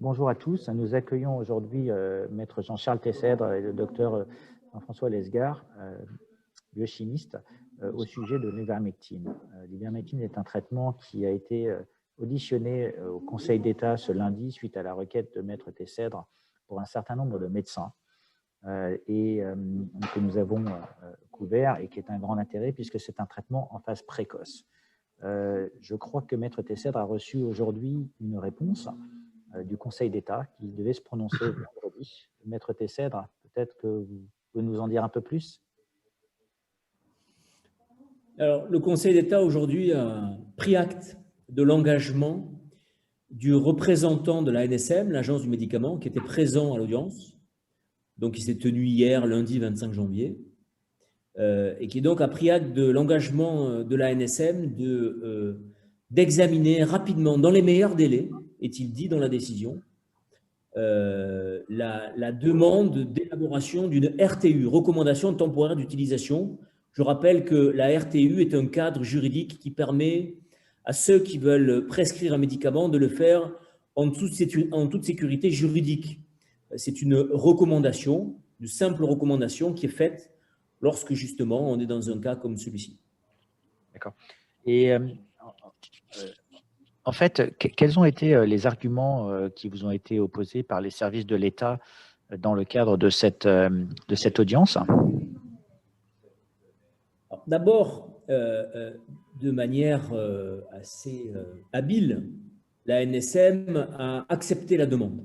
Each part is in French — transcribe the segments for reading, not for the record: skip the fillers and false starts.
bonjour à tous. Nous accueillons aujourd'hui Maître Jean-Charles Tessèdre et le docteur Jean-François Lesgard, biochimiste, au sujet de l'ivermectine. L'ivermectine est un traitement qui a été auditionné au Conseil d'État ce lundi suite à la requête de Maître Tessèdre pour un certain nombre de médecins que nous avons couvert et qui est un grand intérêt puisque c'est un traitement en phase précoce. Je crois que Maître Tessèdre a reçu aujourd'hui une réponse du Conseil d'État qui devait se prononcer vendredi. Maître Tessèdre, peut-être que vous pouvez nous en dire un peu plus? Alors, le Conseil d'État aujourd'hui a pris acte de l'engagement du représentant de l'ANSM, l'Agence du médicament, qui était présent à l'audience, donc qui s'est tenue hier, lundi 25 janvier, et qui donc a pris acte de l'engagement de l'ANSM d'examiner rapidement, dans les meilleurs délais, est-il dit dans la décision, la demande d'élaboration d'une RTU, recommandation temporaire d'utilisation. Je rappelle que la RTU est un cadre juridique qui permet à ceux qui veulent prescrire un médicament de le faire en toute sécurité juridique. C'est une recommandation, une simple recommandation qui est faite lorsque justement on est dans un cas comme celui-ci. D'accord. Et en fait, quels ont été les arguments qui vous ont été opposés par les services de l'État dans le cadre de cette audience? D'abord, de manière assez habile, la NSM a accepté la demande.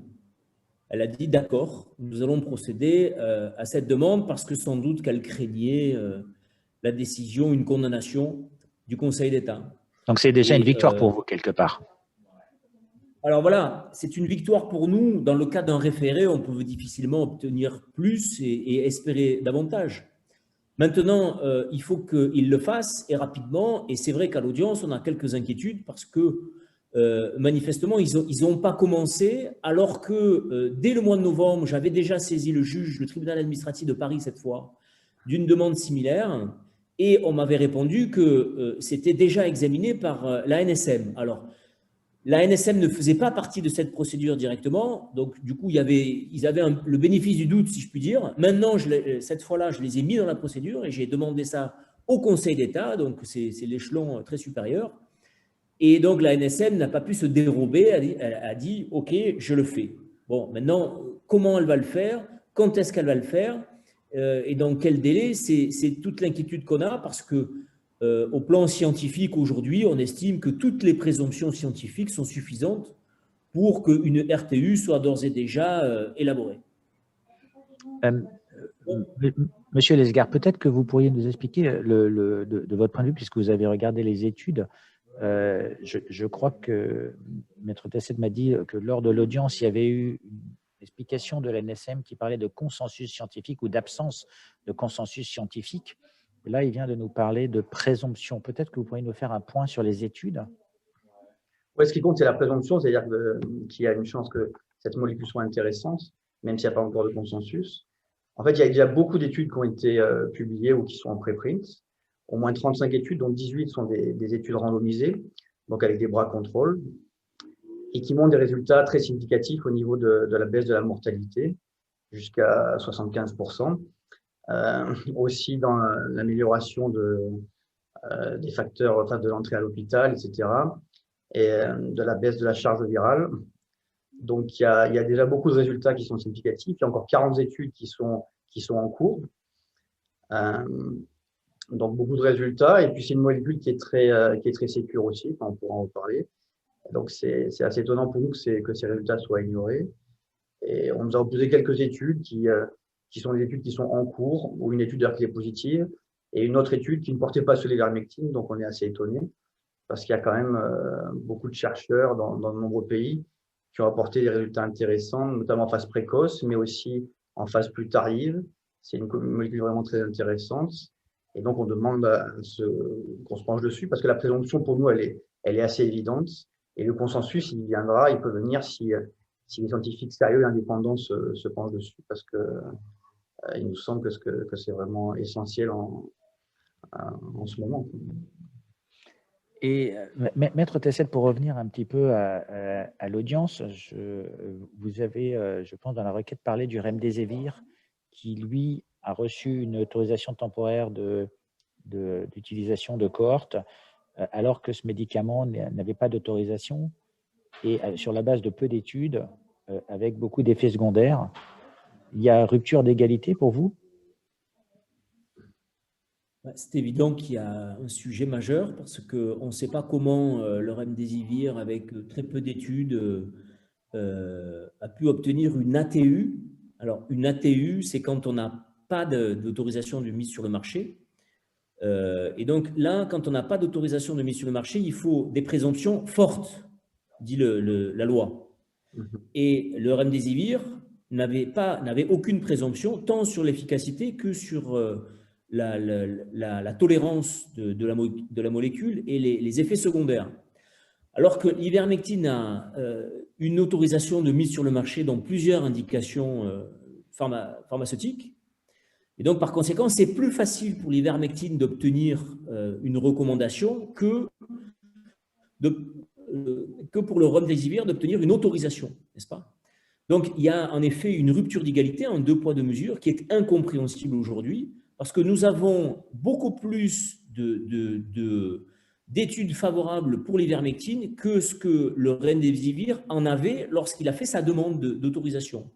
Elle a dit d'accord, nous allons procéder à cette demande parce que sans doute qu'elle craignait la décision, une condamnation du Conseil d'État. Donc c'est déjà une victoire pour vous quelque part. Alors voilà, c'est une victoire pour nous. Dans le cas d'un référé, on peut difficilement obtenir plus et espérer davantage. Maintenant, il faut qu'il le fasse et rapidement. Et c'est vrai qu'à l'audience, on a quelques inquiétudes parce que manifestement, ils n'ont pas commencé alors que dès le mois de novembre, j'avais déjà saisi le juge, le tribunal administratif de Paris cette fois, d'une demande similaire et on m'avait répondu que c'était déjà examiné par la NSM. Alors, la NSM ne faisait pas partie de cette procédure directement, donc du coup, ils avaient le bénéfice du doute, si je puis dire. Maintenant, cette fois-là, je les ai mis dans la procédure et j'ai demandé ça au Conseil d'État, donc c'est l'échelon très supérieur. Et donc, la NSM n'a pas pu se dérober, elle a dit « Ok, je le fais ». Bon, maintenant, comment elle va le faire? Quand est-ce qu'elle va le faire? Et dans quel délai? C'est toute l'inquiétude qu'on a parce que au plan scientifique, aujourd'hui, on estime que toutes les présomptions scientifiques sont suffisantes pour qu'une RTU soit d'ores et déjà élaborée. Monsieur Lesgard, peut-être que vous pourriez nous expliquer de votre point de vue, puisque vous avez regardé les études. Je crois que Maître Tessèdre m'a dit que lors de l'audience, il y avait eu une explication de la NSM qui parlait de consensus scientifique ou d'absence de consensus scientifique. Et là, il vient de nous parler de présomption. Peut-être que vous pourriez nous faire un point sur les études. Oui, ce qui compte, c'est la présomption, c'est-à-dire qu'il y a une chance que cette molécule soit intéressante, même s'il n'y a pas encore de consensus. En fait, il y a déjà beaucoup d'études qui ont été publiées ou qui sont en préprint. Au moins 35 études, dont 18 sont des études randomisées, donc avec des bras contrôle, et qui montrent des résultats très significatifs au niveau de la baisse de la mortalité, jusqu'à 75%. Aussi dans l'amélioration des facteurs de l'entrée à l'hôpital, etc. Et de la baisse de la charge virale. Donc, il y a déjà beaucoup de résultats qui sont significatifs. Il y a encore 40 études qui sont en cours. Donc, beaucoup de résultats. Et puis, c'est une molécule qui est très sécure aussi. Enfin, on pourra en reparler. Donc, c'est assez étonnant pour nous que ces résultats soient ignorés. Et on nous a opposé quelques études qui sont des études qui sont en cours, ou une étude qui est positive, et une autre étude qui ne portait pas sur l'ivermectine. Donc, on est assez étonné, parce qu'il y a quand même beaucoup de chercheurs dans de nombreux pays qui ont apporté des résultats intéressants, notamment en phase précoce, mais aussi en phase plus tardive. C'est une molécule vraiment très intéressante. Et donc, on demande qu'on se penche dessus, parce que la présomption, pour nous, elle est assez évidente. Et le consensus, il peut venir si les scientifiques sérieux et indépendants se penchent dessus, parce que il nous semble que c'est vraiment essentiel en ce moment. Et Maître Tessette, pour revenir un petit peu à l'audience, vous avez, je pense, dans la requête parlé du remdesivir, qui, lui, a reçu une autorisation temporaire d'utilisation de cohorte, alors que ce médicament n'avait pas d'autorisation, et sur la base de peu d'études, avec beaucoup d'effets secondaires. Il y a rupture d'égalité pour vous? C'est évident qu'il y a un sujet majeur parce qu'on ne sait pas comment le remdesivir, avec très peu d'études, a pu obtenir une ATU. Alors, une ATU, c'est quand on n'a pas d'autorisation de mise sur le marché. Et donc là, quand on n'a pas d'autorisation de mise sur le marché, il faut des présomptions fortes, dit la loi. Et le remdesivir n'avait aucune présomption, tant sur l'efficacité que sur la tolérance de la molécule et les effets secondaires. Alors que l'ivermectine a une autorisation de mise sur le marché dans plusieurs indications pharmaceutiques. Et donc, par conséquent, c'est plus facile pour l'ivermectine d'obtenir une recommandation que pour le remdesivir d'obtenir une autorisation, n'est-ce pas? Donc, il y a en effet une rupture d'égalité, un deux poids, deux mesures, qui est incompréhensible aujourd'hui, parce que nous avons beaucoup plus d'études favorables pour l'ivermectine que ce que le remdesivir en avait lorsqu'il a fait sa demande d'autorisation.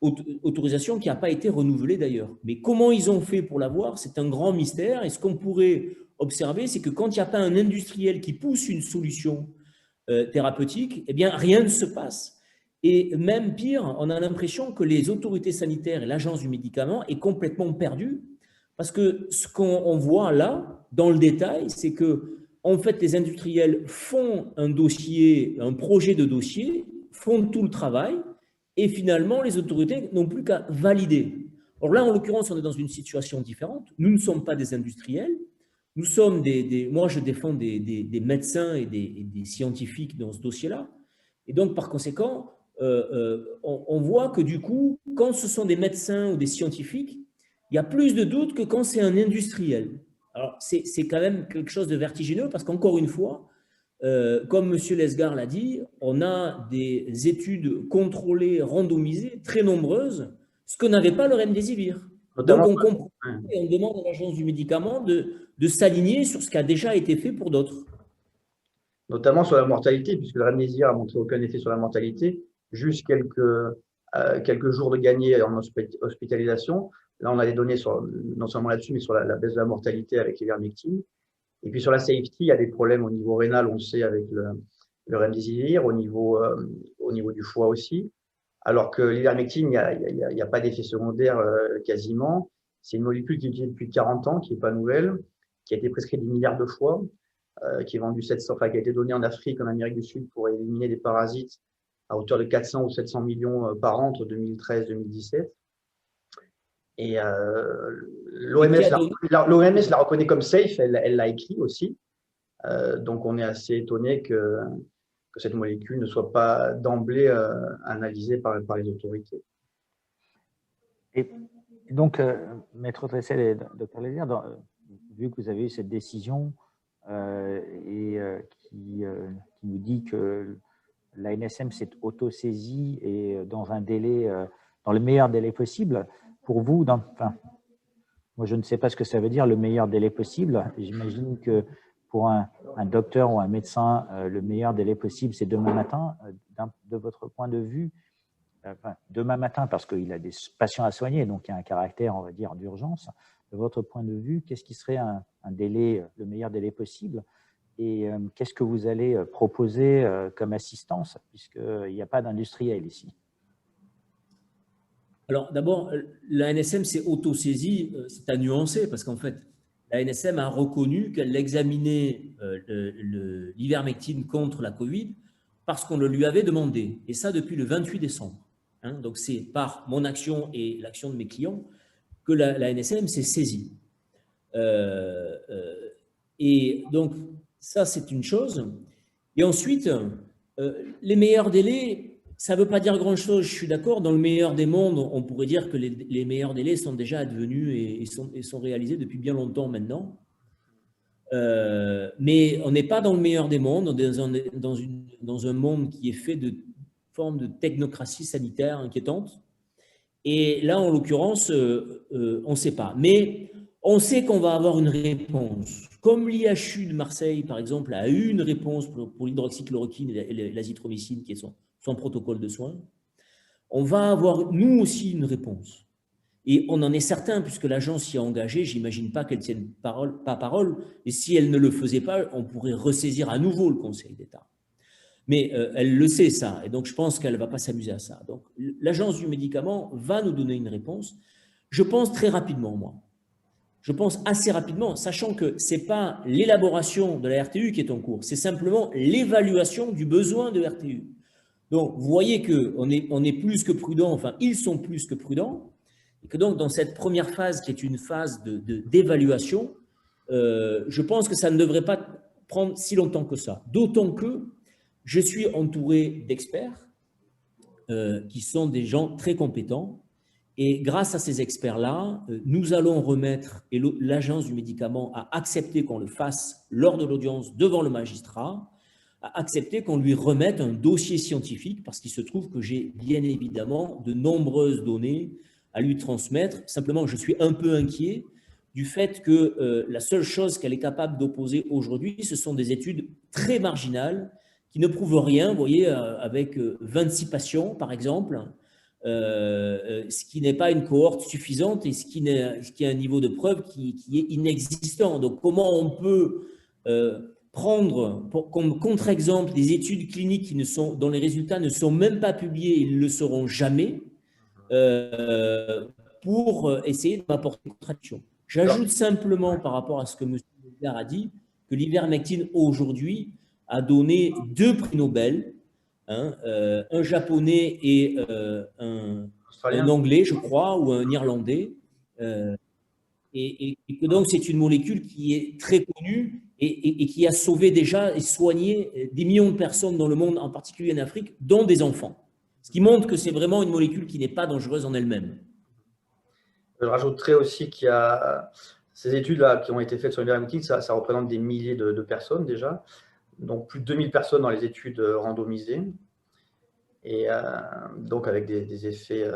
Autorisation qui n'a pas été renouvelée d'ailleurs. Mais comment ils ont fait pour l'avoir, c'est un grand mystère. Et ce qu'on pourrait observer, c'est que quand il n'y a pas un industriel qui pousse une solution thérapeutique, eh bien, rien ne se passe. Et même pire, on a l'impression que les autorités sanitaires et l'agence du médicament est complètement perdue, parce que ce qu'on voit là, dans le détail, c'est que en fait, les industriels font un dossier, un projet de dossier, font tout le travail, et finalement, les autorités n'ont plus qu'à valider. Or là, en l'occurrence, on est dans une situation différente. Nous ne sommes pas des industriels. Nous sommes moi, je défends des médecins et des scientifiques dans ce dossier-là. Et donc, par conséquent, on voit que du coup, quand ce sont des médecins ou des scientifiques, il y a plus de doutes que quand c'est un industriel. Alors, c'est quand même quelque chose de vertigineux parce qu'encore une fois, comme M. Lesgar l'a dit, on a des études contrôlées, randomisées, très nombreuses, ce que n'avait pas le remdesivir. Donc, on comprend et on demande à l'agence du médicament de s'aligner sur ce qui a déjà été fait pour d'autres. Notamment sur la mortalité, puisque le remdesivir a montré aucun effet sur la mortalité, juste quelques jours de gagné en hospitalisation. Là, on a des données non seulement là-dessus, mais sur la baisse de la mortalité avec l'ivermectine. Et puis sur la safety, il y a des problèmes au niveau rénal, on le sait, avec le remdesivir, au niveau du foie aussi. Alors que l'ivermectine, il n'y a pas d'effet secondaire quasiment. C'est une molécule qui est utilisée depuis 40 ans, qui n'est pas nouvelle, qui a été prescrite 10 milliards de fois, qui est vendue 700, qui a été donnée en Afrique, en Amérique du Sud pour éliminer des parasites à hauteur de 400 ou 700 millions par an entre 2013 et 2017. Et l'OMS la reconnaît comme safe, elle l'a écrit aussi. Donc, on est assez étonné que cette molécule ne soit pas d'emblée analysée par les autorités. Et donc, Maître Tressel et Dr Lézard, vu que vous avez eu cette décision qui nous dit que l'ANSM s'est auto-saisie et dans le meilleur délai possible, pour vous, moi je ne sais pas ce que ça veut dire le meilleur délai possible. J'imagine que pour un docteur ou un médecin, le meilleur délai possible, c'est demain matin. De votre point de vue, demain matin, parce qu'il a des patients à soigner, donc il y a un caractère, on va dire, d'urgence. De votre point de vue, qu'est-ce qui serait un délai, le meilleur délai possible? Et qu'est-ce que vous allez proposer comme assistance, puisqu'il n'y a pas d'industriel ici? Alors d'abord, l'ANSM s'est auto-saisie, c'est à nuancer, parce qu'en fait, l'ANSM a reconnu qu'elle examinait l'ivermectine contre la Covid parce qu'on le lui avait demandé, et ça depuis le 28 décembre. Hein, donc c'est par mon action et l'action de mes clients que l'ANSM s'est saisie. Et donc, ça, c'est une chose. Et ensuite, les meilleurs délais, ça ne veut pas dire grand-chose, je suis d'accord. Dans le meilleur des mondes, on pourrait dire que les meilleurs délais sont déjà advenus et sont réalisés depuis bien longtemps maintenant. Mais on n'est pas dans le meilleur des mondes, on est dans un monde qui est fait de forme de technocratie sanitaire inquiétante. Et là, en l'occurrence, on ne sait pas. Mais on sait qu'on va avoir une réponse. Comme l'IHU de Marseille, par exemple, a eu une réponse pour l'hydroxychloroquine et l'azithromycine, qui est son protocole de soins, on va avoir, nous aussi, une réponse. Et on en est certain, puisque l'agence s'y a engagée, j'imagine pas qu'elle tienne pas parole, et si elle ne le faisait pas, on pourrait ressaisir à nouveau le Conseil d'État. Mais elle le sait, ça, et donc je pense qu'elle ne va pas s'amuser à ça. Donc l'agence du médicament va nous donner une réponse, je pense très rapidement, moi. Je pense assez rapidement, sachant que ce n'est pas l'élaboration de la RTU qui est en cours, c'est simplement l'évaluation du besoin de RTU. Donc, vous voyez qu'on est plus que prudent, enfin, ils sont plus que prudents, et que donc, dans cette première phase, qui est une phase d'évaluation, je pense que ça ne devrait pas prendre si longtemps que ça. D'autant que je suis entouré d'experts qui sont des gens très compétents, et grâce à ces experts-là, nous allons remettre, et l'agence du médicament a accepté qu'on le fasse lors de l'audience devant le magistrat, a accepté qu'on lui remette un dossier scientifique, parce qu'il se trouve que j'ai bien évidemment de nombreuses données à lui transmettre. Simplement, je suis un peu inquiet du fait que la seule chose qu'elle est capable d'opposer aujourd'hui, ce sont des études très marginales qui ne prouvent rien, vous voyez, avec 26 patients, par exemple, ce qui n'est pas une cohorte suffisante et ce qui a un niveau de preuve qui est inexistant. Donc, comment on peut prendre comme contre-exemple des études cliniques dont les résultats ne sont même pas publiés, ils ne le seront jamais, pour essayer de m'apporter une contradiction. J'ajoute simplement par rapport à ce que M. Mézard a dit, que l'ivermectine aujourd'hui a donné 2 prix Nobel, un japonais et un anglais, je crois, ou un irlandais, et que donc c'est une molécule qui est très connue et qui a sauvé déjà et soigné des millions de personnes dans le monde, en particulier en Afrique, dont des enfants. Ce qui montre que c'est vraiment une molécule qui n'est pas dangereuse en elle-même. Je rajouterais aussi qu'il y a ces études-là qui ont été faites sur l'ivermectine, ça représente des milliers de personnes déjà, donc plus de 2000 personnes dans les études randomisées, et donc avec des effets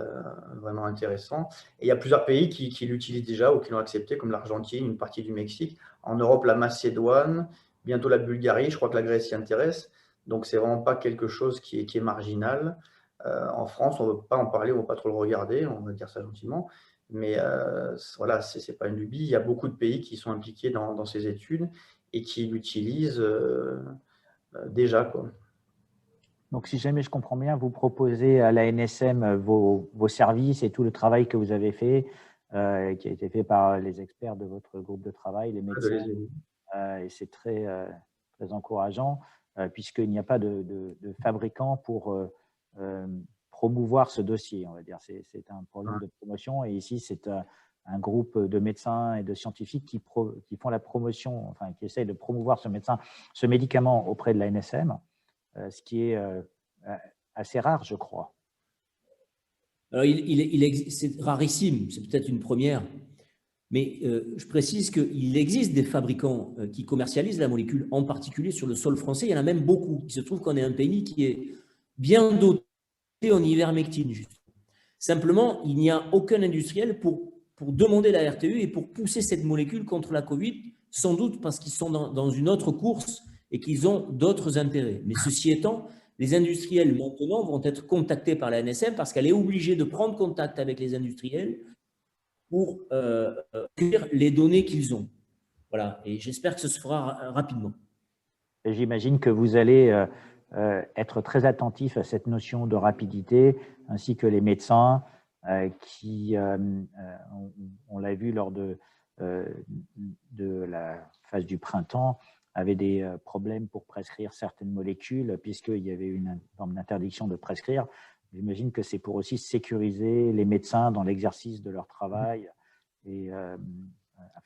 vraiment intéressants. Et il y a plusieurs pays qui l'utilisent déjà ou qui l'ont accepté, comme l'Argentine, une partie du Mexique. En Europe, la Macédoine, bientôt la Bulgarie, je crois que la Grèce s'y intéresse. Donc, ce n'est vraiment pas quelque chose qui est marginal. En France, on ne veut pas en parler, on ne veut pas trop le regarder, on va dire ça gentiment. Mais voilà, ce n'est pas une lubie. Il y a beaucoup de pays qui sont impliqués dans ces études et qui l'utilisent déjà, quoi. Donc, si jamais je comprends bien, vous proposez à la NSM vos services et tout le travail que vous avez fait, qui a été fait par les experts de votre groupe de travail, les médecins, et c'est très, très encourageant, puisqu'il n'y a pas de fabricant pour promouvoir ce dossier, on va dire. C'est un problème de promotion, et ici, c'est un groupe de médecins et de scientifiques qui font la promotion, enfin, qui essayent de promouvoir ce médicament auprès de la NSM. Ce qui est assez rare, je crois. Alors, c'est rarissime, c'est peut-être une première, mais je précise qu'il existe des fabricants qui commercialisent la molécule, en particulier sur le sol français. Il y en a même beaucoup. Il se trouve qu'on est un pays qui est bien doté en ivermectine, justement. Simplement, il n'y a aucun industriel pour demander la RTU et pour pousser cette molécule contre la Covid, sans doute parce qu'ils sont dans une autre course et qu'ils ont d'autres intérêts. Mais ceci étant, les industriels maintenant vont être contactés par la NSM parce qu'elle est obligée de prendre contact avec les industriels pour recueillir les données qu'ils ont. Voilà, et j'espère que ce se fera rapidement. J'imagine que vous allez être très attentif à cette notion de rapidité, ainsi que les médecins qui, on l'a vu lors de la phase du printemps, avaient des problèmes pour prescrire certaines molécules, puisqu'il y avait une forme d'interdiction de prescrire. J'imagine que c'est pour aussi sécuriser les médecins dans l'exercice de leur travail. Et,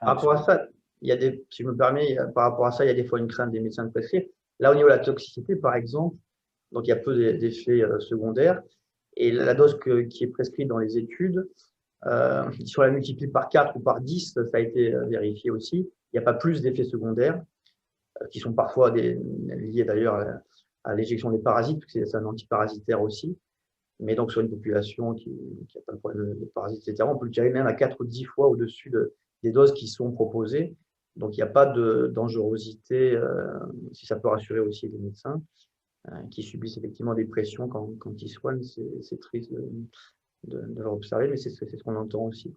par rapport à ça, si je me permets, par rapport à ça, il y a des fois une crainte des médecins de prescrire. Là, au niveau de la toxicité, par exemple, donc il y a peu d'effets secondaires. Et la dose qui est prescrite dans les études, si on la multiplie par 4 ou par 10, ça a été vérifié aussi, il n'y a pas plus d'effets secondaires qui sont parfois liés d'ailleurs à l'éjection des parasites, parce que c'est un antiparasitaire aussi. Mais donc, sur une population qui n'a pas de problème de parasites, etc., on peut le tirer même à 4 ou 10 fois au-dessus des doses qui sont proposées. Donc, il n'y a pas de dangerosité, si ça peut rassurer aussi les médecins qui subissent effectivement des pressions quand ils soignent. C'est triste de leur observer, mais c'est ce qu'on entend aussi.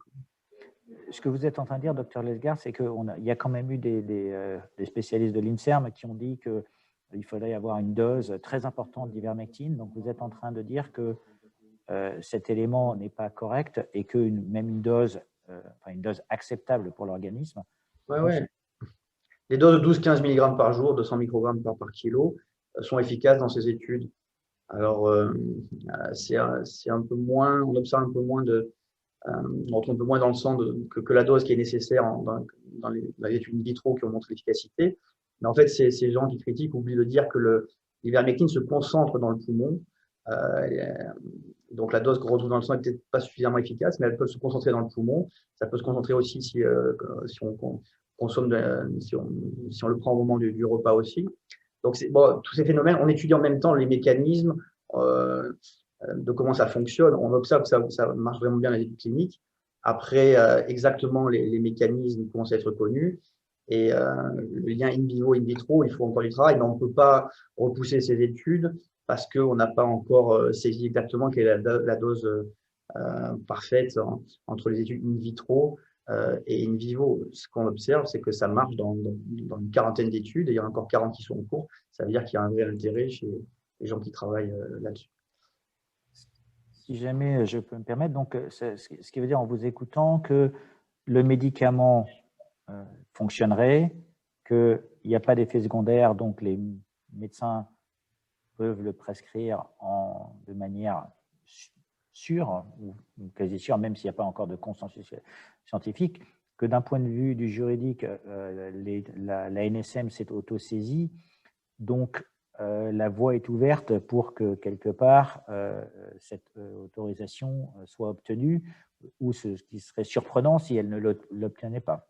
Ce que vous êtes en train de dire, docteur Lesgar, c'est qu'il y a quand même eu des spécialistes de l'INSERM qui ont dit qu'il faudrait avoir une dose très importante d'ivermectine. Donc, vous êtes en train de dire que cet élément n'est pas correct et que même une dose acceptable pour l'organisme. Ouais. Les doses de 12-15 mg par jour, 200 microgrammes par kilo, sont efficaces dans ces études. Alors, c'est un peu moins, on observe un peu moins on retrouve un peu moins dans le sang que la dose qui est nécessaire dans les études in vitro qui ont montré l'efficacité. Mais en fait, ces gens qui critiquent oublient de dire que l'ivermectine se concentre dans le poumon. Donc, la dose qu'on retrouve dans le sang n'est peut-être pas suffisamment efficace, mais elle peut se concentrer dans le poumon. Ça peut se concentrer aussi si on consomme, si on le prend au moment du repas aussi. Donc, tous ces phénomènes, on étudie en même temps les mécanismes de comment ça fonctionne. On observe que ça marche vraiment bien dans les études cliniques. Après, exactement les mécanismes commencent à être connus. Et le lien in vivo, in vitro, il faut encore du travail, mais on ne peut pas repousser ces études parce qu'on n'a pas encore saisi exactement quelle est la dose parfaite entre les études in vitro et in vivo. Ce qu'on observe, c'est que ça marche dans une quarantaine d'études et il y en a encore 40 qui sont en cours. Ça veut dire qu'il y a un vrai intérêt chez les gens qui travaillent là-dessus. Si jamais je peux me permettre, donc, ce qui veut dire en vous écoutant que le médicament fonctionnerait, qu'il n'y a pas d'effet secondaire, donc les médecins peuvent le prescrire de manière sûre, ou quasi sûre, même s'il n'y a pas encore de consensus scientifique, que d'un point de vue du juridique, la NSM s'est autosaisie, donc la voie est ouverte pour que, quelque part, cette autorisation soit obtenue, ou ce qui serait surprenant si elle ne l'obtenait pas.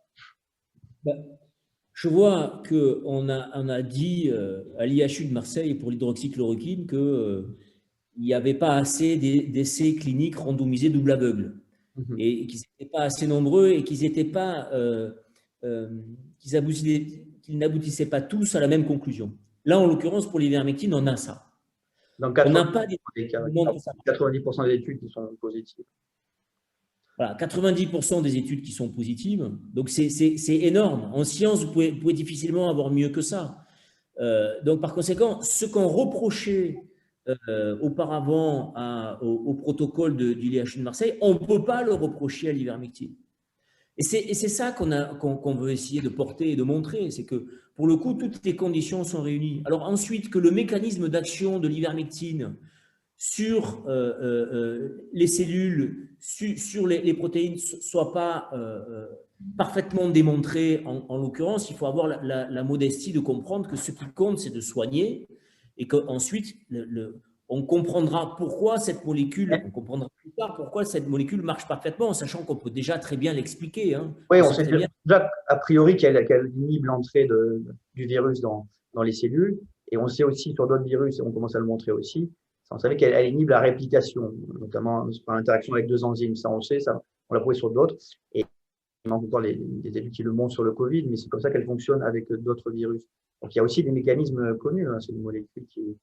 Je vois qu'on a dit à l'IHU de Marseille pour l'hydroxychloroquine qu'il n'y avait pas assez d'essais cliniques randomisés double aveugle et qu'ils n'étaient pas assez nombreux et qu'ils n'aboutissaient pas tous à la même conclusion. Là, en l'occurrence, pour l'ivermectine, on a ça. Dans on n'a pas des 90% des études qui sont positives. Voilà, 90% des études qui sont positives. Donc, c'est énorme. En sciences, vous pouvez difficilement avoir mieux que ça. Donc, par conséquent, ce qu'on reprochait auparavant au protocole du l'IHU de Marseille, on ne peut pas le reprocher à l'ivermectine. Et c'est ça qu'on veut essayer de porter et de montrer, c'est que pour le coup, toutes les conditions sont réunies. Alors ensuite, que le mécanisme d'action de l'ivermectine sur les cellules, sur les protéines ne soit pas parfaitement démontré, en l'occurrence, il faut avoir la modestie de comprendre que ce qui compte, c'est de soigner et qu'ensuite, on comprendra pourquoi cette molécule, on comprendra plus tard pourquoi cette molécule marche parfaitement, en sachant qu'on peut déjà très bien l'expliquer. Hein. Oui, on sait déjà a priori qu'elle inhibe l'entrée du virus dans les cellules, et on sait aussi sur d'autres virus, et on commence à le montrer aussi, on savait qu'elle inhibe la réplication, notamment par l'interaction avec 2 enzymes. Ça, on sait, ça, on l'a prouvé sur d'autres, et il manque encore des études qui le montrent sur le Covid, mais c'est comme ça qu'elle fonctionne avec d'autres virus. Donc il y a aussi des mécanismes connus, hein, c'est une molécule qui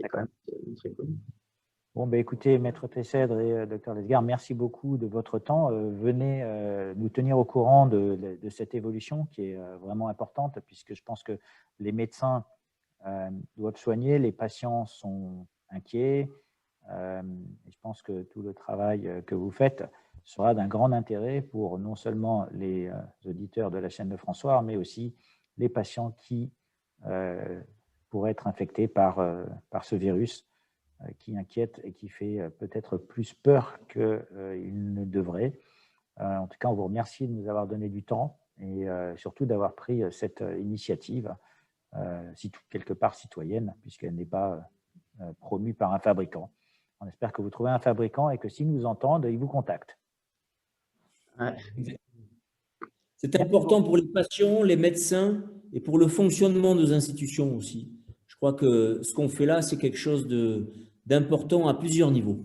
est quand même très connue. Bon, ben écoutez, Maître Tessèdre et Dr Lesgar, merci beaucoup de votre temps. Venez nous tenir au courant de cette évolution qui est vraiment importante, puisque je pense que les médecins doivent soigner, les patients sont inquiets. Je pense que tout le travail que vous faites sera d'un grand intérêt pour non seulement les auditeurs de la chaîne de François, mais aussi les patients qui pourraient être infectés par ce virus qui inquiète et qui fait peut-être plus peur qu'il ne devrait. En tout cas, on vous remercie de nous avoir donné du temps et surtout d'avoir pris cette initiative, quelque part citoyenne, puisqu'elle n'est pas promue par un fabricant. On espère que vous trouvez un fabricant et que s'ils nous entendent, ils vous contactent. Ouais. C'est important pour les patients, les médecins et pour le fonctionnement de nos institutions aussi. Je crois que ce qu'on fait là, c'est quelque chose d'important à plusieurs niveaux.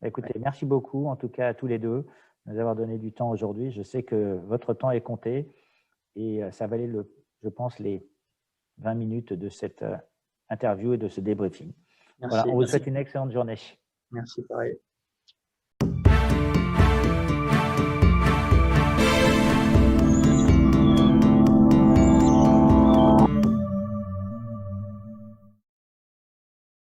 Écoutez, merci beaucoup, en tout cas à tous les deux, de nous avoir donné du temps aujourd'hui. Je sais que votre temps est compté et ça valait, je pense, les 20 minutes de cette interview et de ce débriefing. Merci. Voilà, on vous souhaite une excellente journée. Merci, pareil.